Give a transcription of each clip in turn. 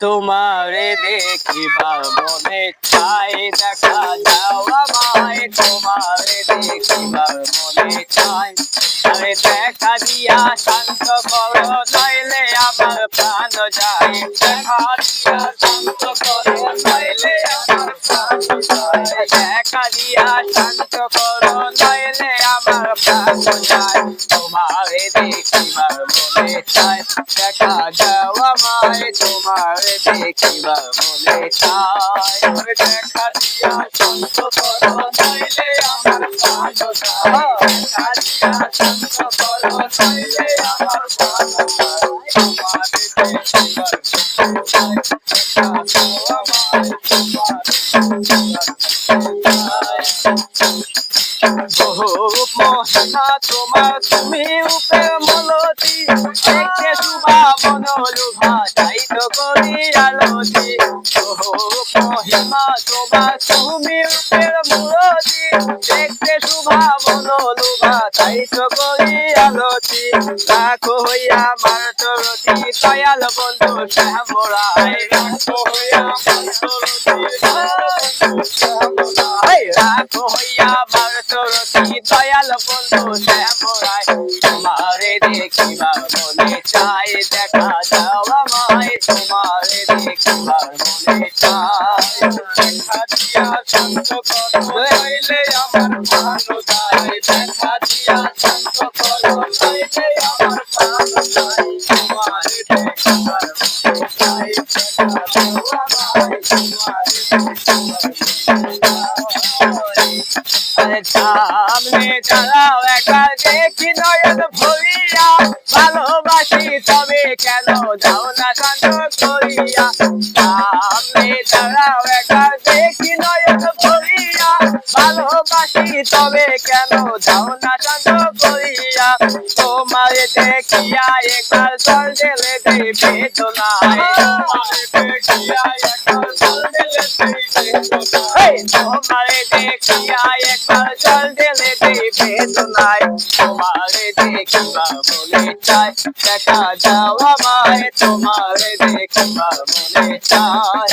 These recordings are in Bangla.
তোমারে দেখিবার মনে চাই, দেখা যাও আমায় তোমারে দেখিবার মনে চাই। আরে দেখা দিয়া শান্ত করো নইলে আমার প্রাণ যায়, দেখা দিয়া শান্ত করো নইলে আমার প্রাণ যায়, দেখা দিয়া শান্ত করো নইলে আমার প্রাণ যায়। তোমারে দেখিবার মনে চাই, দেখা যাও আমায় তোমারে দেখিবার মনে চাই। দেখা দিয়া শান্ত করো নইলে আমার প্রাণ যায়, দেখা দিয়া শান্ত করো নইলে আমার প্রাণ যায়। তোমারে দেখিবার মনে চাই, দেখা যাও আমায় মহিমা তোমার, তুমি রূপের মলতি, দেখতে শুভা মনোলুভা চাইতো করি আলতি। মহিমা তোমার, তুমি রূপের মলতি, দেখতে শুভা মনোলুভা চাইতো করি আলতি। রাখো হইয়া আমার তরতি দয়াল বন্ধু শ্যামরায়, রাখো হইয়া আমার তরতি রাখো হইয়া আমার তরতি দয়াল বন্ধু শ্যামরায়। তোমারে দেখিবার মনে চাই, দেখা যাও আমায় তোমারে দেখিবার মনে চাই। দেখা দিয়া শান্ত করো নইলে আমার প্রাণ যায়, দেখা দিয়া শান্ত করো নইলে আমার প্রাণ যায়। তোমারে দেখিবার মনে চাই, দেখা যাও আমায় তোমারে সামনে দাঁড়াও একবার দেখি নয়ন ভরিয়া, ভালোবাসি তবে কেন যাও না শান্ত করিয়া। সামনে দাঁড়াও একবার দেখি নয়ন ভরিয়া, ভালোবাসি তবে কেন যাও না শান্ত করিয়া। তোমারে দেখিয়া একবার জল ঢেলে দেই বেদনায়, তোমারে দেখিয়া একবার জল ঢেলে দেই বেদনায়, তোমারে দেখিয়া একবার জল ঢেলে দেই বেদনায়। তোমারে দেখিবার মনে চাই, দেখা যাও আমায় তোমারে দেখিবার মনে চাই।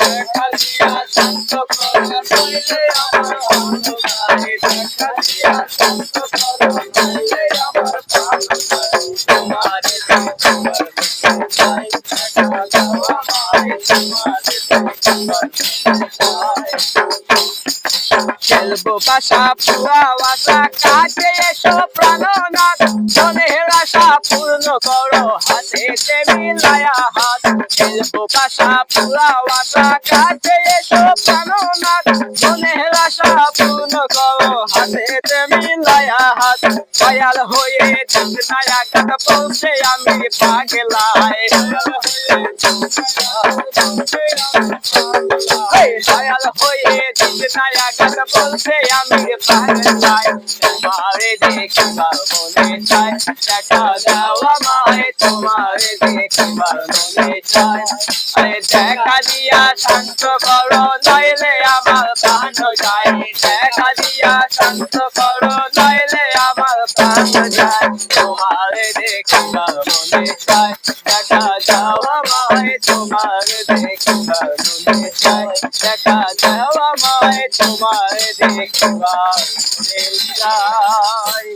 দেখা দিয়া শান্ত করো নইলে আমার প্রাণ যায়, দেখা দিয়া শান্ত করো নইলে আমার প্রাণ যায়। তোমারে দেখিবার মনে চাই, দেখা যাও আমায় তোমারে দেখিবার মনে চাই। খেলবো বাসা পুরা আশা কাছে এসো প্রাণনাথ, মনের আশা পূর্ণ করো হাতে মিলায়া হাত। খেলবো বাসা পুরা আশা কাছে এসো প্রাণনাথ, মনের আশা পূর্ণ করো হাতে মিলায়া হাত। দয়াল হয়ে দিনায়া গান বলছে আমি পাগলায়, দয়াল হয়ে দিনায়া গান বলছে আমি পাগলায়। তোমারে দেখিবার মনে চাই, দেখা যাও আমায় তোমারে দেখিবার মনে চাই। আরে দেখা দিয়া শান্ত করো নইলে আমার প্রাণ যায়, দেখা দিয়া শান্ত করো নইলে আমার প্রাণ যায়। তোমারে দেখিবার মনে চাই, দেখা যাও আমায় তোমারে দেখিবার মনে চাই, দেখা যাও আমায় তোমারে দেখিবার মনে চাই।